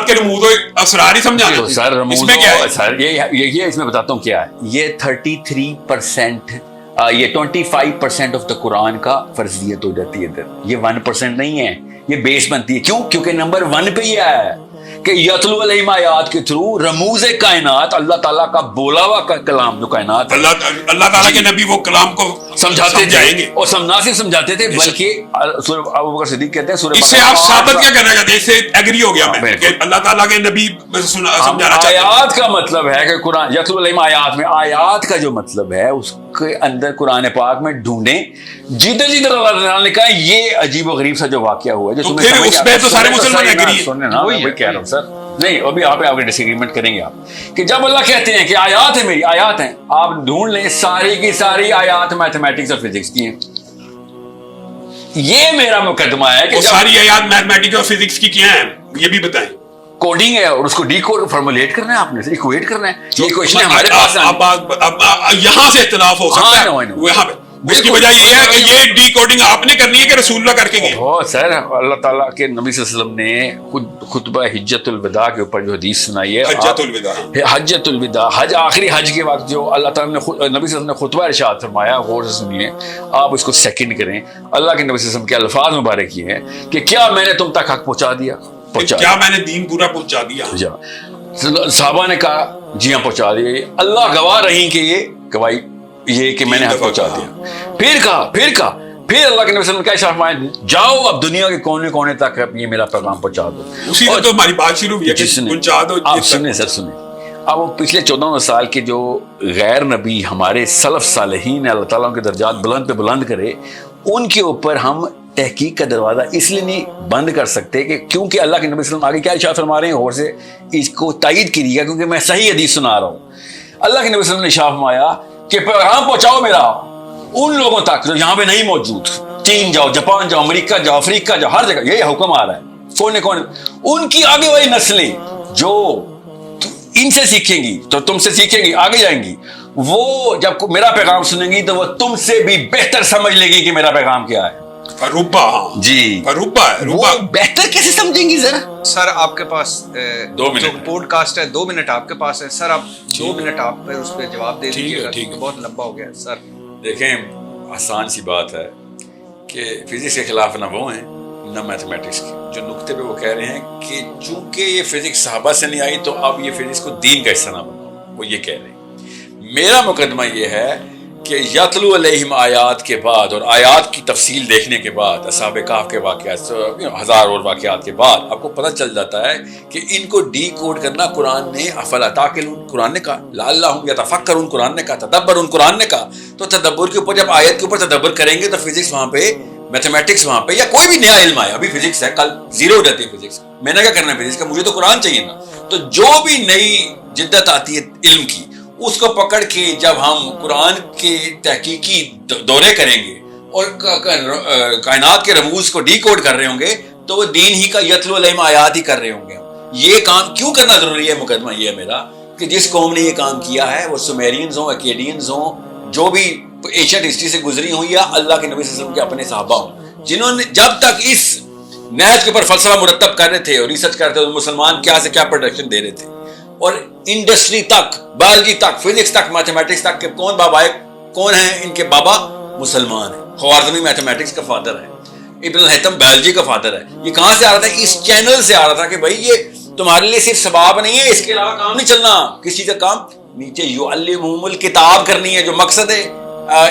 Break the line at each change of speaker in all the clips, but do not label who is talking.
کے رموز و اسرار ہی سمجھانا.
سر
اس میں کیا ہے
سر یہ اس میں بتاتا ہوں کیا ہے. یہ 33% یہ 25% آف دا قرآن کا فرضیت ہو جاتی ہے ادھر. یہ 1% نہیں ہے, یہ بیس بنتی ہے. کیوں؟ کیونکہ نمبر 1 پہ یہ ہے کہ یتلو علیہم آیات کے تھرو رموز کائنات, اللہ تعالیٰ کا بولا ہوا کلام جو کائنات,
اللہ تعالیٰ کے نبی وہ کلام کو
سمجھاتے
جائیں گے,
اور نہ صرف سمجھاتے تھے بلکہ ابوبکر صدیق کہتے ہیں سورہ
اس سے آپ ثابت کیا کرنا چاہتے ہیں؟ اس سے ایگری ہو گیا میں کہ اللہ تعالیٰ کے نبی سمجھانا چاہتے ہیں.
آیات کا مطلب ہے کہ قرآن یتلو علیہم آیات میں آیات کا جو مطلب ہے اس کے اندر قرآن پاک میں ڈھونڈیں جدھر جدھر اللہ تعالیٰ نے کہا یہ عجیب و غریب سا جو واقعہ ہوا ہے, جو
پھر اس میں تو سارے مسلمان ایگری ہیں.
سننے نا وہی کہہ رہا ہوں سر. نہیں ابھی آپ ڈس ایگریمنٹ کریں گے آپ کہ جب اللہ کہتے ہیں کہ آیات ہیں میری آیات ہیں, آپ ڈھونڈ لیں ساری کی ساری آیات میتھمیٹکس اور فزکس کی ہیں. یہ میرا مقدمہ ہے کہ
ساری آیات میتھمیٹکس اور فزکس کی کیا ہیں یہ بھی بتائیں.
کوڈنگ ہے اور اس کو ڈی کوڈ فارمولیٹ کرنا ہے, آپ نے ایکویٹ کرنا ہے. یہ کوشچن ہمارے پاس
یہاں سے اختلاف ہو سکتا ہے, یہاں پہ اس کی وجہ یہ ہے کہ یہ ڈی کوڈنگ آپ نے کرنی ہے کہ رسول اللہ کر کے گئے.
سر اللہ تعالیٰ کے نبی صلی اللہ علیہ وسلم نے خود خطبہ حجت الوداع کے اوپر جو حدیث سنائی ہے, حجت الوداع, حج آخری حج کے وقت جو اللہ تعالیٰ نے نبی صلی اللہ علیہ وسلم نے خطبہ ارشاد فرمایا, غور سے سنیے آپ, اس کو سیکنڈ کریں. اللہ کے نبی صلی اللہ علیہ وسلم کے الفاظ مبارک یہ ہیں کہ کیا میں نے تم تک حق پہنچا دیا,
کیا میں نے دین پورا پہنچا دیا.
صحابہ نے کہا جی ہاں پہنچا دیا. اللہ گواہ رہی کہ یہ گواہی یہ کہ میں نے حق پہنچا دیا. پھر اللہ کے نبی صلی اللہ علیہ وسلم کا ارشاد فرمایا جاؤ اب دنیا کے کونے کونے تک یہ میرا پیغام پہنچا دو.
اسی سے تو ہماری بات شروع ہوئی ہے کہ پہنچا دو.
آپ سنیں سر سنیں, اب وہ پچھلے 14 سال کے جو غیر نبی ہمارے سلف صالحین اللہ تعالیٰ کے درجات بلند پہ بلند کرے, ان کے اوپر ہم تحقیق کا دروازہ اس لیے نہیں بند کر سکتے کہ کیونکہ اللہ کے نبی صلی اللہ علیہ وسلم آگے کیا ارشاد فرما رہے ہیں, اور سے اس کو تائید کیجیے گا کیونکہ میں صحیح حدیث سنا رہا ہوں. اللہ کے نبی صلی اللہ علیہ وسلم نے ارشاد فرمایا کہ پیغام پہنچاؤ میرا ان لوگوں تک جو یہاں پہ نہیں موجود. چین جاؤ, جاپان جاؤ, امریکہ جاؤ, افریقہ جاؤ, ہر جگہ یہی حکم آ رہا ہے. کونے کونے ان کی آگے والی نسلیں جو ان سے سیکھیں گی تو تم سے سیکھیں گی, آگے جائیں گی, وہ جب میرا پیغام سنیں گی تو وہ تم سے بھی بہتر سمجھ لے گی کہ میرا پیغام کیا ہے.
جی
روبا بہتر کیسے سمجھیں گی ذرا.
سر آپ کے پاس
2 منٹ
جو پوڈ کاسٹ ہے, 2 منٹ آپ کے پاس ہے سر. آپ 2 منٹ آپ پہ اس پہ جواب دے دیجیے گا, بہت لمبا ہو گیا سر.
دیکھیں آسان سی بات ہے کہ فزکس کے خلاف نہ وہ ہیں نہ میتھمیٹکس کی. جو نقطے پہ وہ کہہ رہے ہیں کہ چونکہ یہ فزکس صحابہ سے نہیں آئی تو اب یہ فزکس کو دین کا حصہ نہ بناؤ, وہ یہ کہہ رہے ہیں. میرا مقدمہ یہ ہے کہ یتلو علیہم آیات کے بعد اور آیات کی تفصیل دیکھنے کے بعد, اصحاب کہف کے واقعات, ہزار اور واقعات کے بعد آپ کو پتہ چل جاتا ہے کہ ان کو ڈی کوڈ کرنا قرآن نے افلا تعقلون قرآن نے کہا, لعلہم یتفکرون قرآن نے کہا, تدبرون قرآن نے کہا. تو تدبر کے اوپر جب آیت کے اوپر تدبر کریں گے تو فزکس وہاں پہ, میتھمیٹکس وہاں پہ, یا کوئی بھی نیا علم آیا, ابھی فزکس ہے کل زیرو ہو جاتی ہے فزکس, میں نے کیا کرنا ہے فزکس کا, مجھے تو قرآن چاہیے نا. تو جو بھی نئی جدت آتی ہے علم کی اس کو پکڑ کے جب ہم قرآن کے تحقیقی دورے کریں گے اور کائنات کے رموز کو ڈی کوڈ کر رہے ہوں گے تو وہ دین ہی کا یتلو علیہم آیات ہی کر رہے ہوں گے. یہ کام کیوں کرنا ضروری ہے, مقدمہ یہ ہے میرا کہ جس قوم نے یہ کام کیا ہے وہ سومیرینز ہوں, ایکیڈینز ہوں, جو بھی ایشین ہسٹری سے گزری ہوں, یا اللہ کے نبی صلی اللہ علیہ وسلم کے اپنے صحابہ ہوں, جنہوں نے جب تک اس نہج کے اوپر فلسفہ مرتب کر رہے تھے اور ریسرچ کر رہے تھے, مسلمان کیا سے کیا پروڈکشن دے رہے تھے, اور انڈسٹری تک, بایولوجی تک, فزکس تک, میتھمیٹکس تک کہ کون بابا ہے, کون ہیں ان کے بابا, مسلمان ہیں. خوارزمی میتھمیٹکس کا فادر ہے, ابن الحیثم بایولوجی کا فادر ہے. یہ کہاں سے آ رہا تھا, اس چینل سے آ رہا تھا کہ بھائی یہ تمہارے لیے صرف ثواب نہیں ہے, اس کے علاوہ کام نہیں چلنا, کسی کا کام نیچے یعلمہم الکتاب کرنی ہے. جو مقصد ہے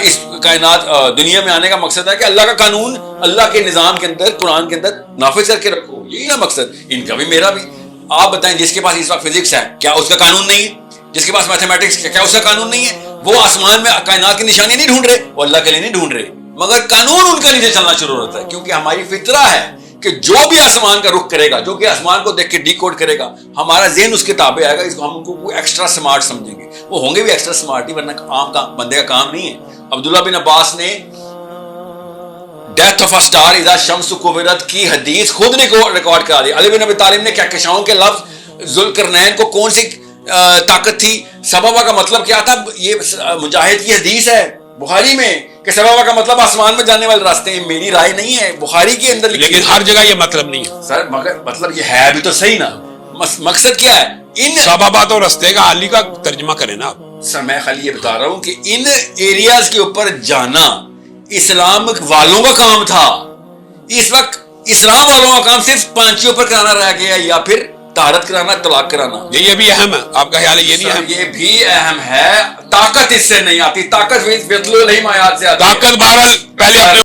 اس کائنات دنیا میں آنے کا مقصد ہے کہ اللہ کا قانون اللہ کے نظام کے اندر, قرآن کے اندر نافذ کر کے رکھو, یہی نا مقصد ان کا بھی میرا بھی. آپ بتائیں جس کے پاس اس وقت فزکس ہے کیا اس کا قانون نہیں ہے, جس کے پاس میتھمیٹکس کیا اس کا قانون نہیں ہے, وہ آسمان میں کائنات کی نشانی نہیں ڈھونڈ رہے, وہ اللہ کے لیے نہیں ڈھونڈ رہے, مگر قانون ان کا نیچے چلنا شروع ہوتا ہے. کیونکہ ہماری فطرہ ہے کہ جو بھی آسمان کا رخ کرے گا, جو کہ آسمان کو دیکھ کے ڈی کوڈ کرے گا, ہمارا ذہن اس کے تابع آئے گا, اس کو ہم کو ایکسٹرا سمارٹ سمجھیں گے. وہ ہوں گے بھی ایکسٹرا سمارٹ ہی, ورنہ عام بندے کا کام نہیں ہے. عبداللہ بن عباس نے ڈیتھ آف اے اسٹار اذا الشمس کورت کی حدیث خود نے ریکارڈ کرا دی. علی بن ابی طالب نے کہکشاؤں کے لفظ ذوالقرنین کو کون سی طاقت تھی, سببہ کا مطلب کیا تھا, یہ مجاہد کی حدیث ہے بخاری میں کہ سببہ کا مطلب آسمان میں جانے والے راستے ہیں. میری رائے نہیں ہے, بخاری کے اندر,
لیکن ہر جگہ یہ مطلب نہیں ہے
سر. مگر مطلب یہ ہے بھی تو صحیح نا, مقصد کیا ہے؟ ان
سبابات اور رستے کا حالی کا ترجمہ کریں نا آپ.
سر میں خالی یہ بتا رہا ہوں کہ ان ایریاز کے اوپر جانا اسلام والوں کا کام تھا. اس وقت اسلام والوں کا کام صرف پانچیوں پر کرانا رہ گیا یا پھر طہارت کرانا، طلاق کرانا.
یہ بھی اہم ہے، آپ کا خیال ہے یہ نہیں اہم؟
یہ بھی اہم ہے. طاقت اس سے نہیں آتی، طاقت بدلو نہیں آیات سے آتی.
طاقت بہرحال پہلے اپنے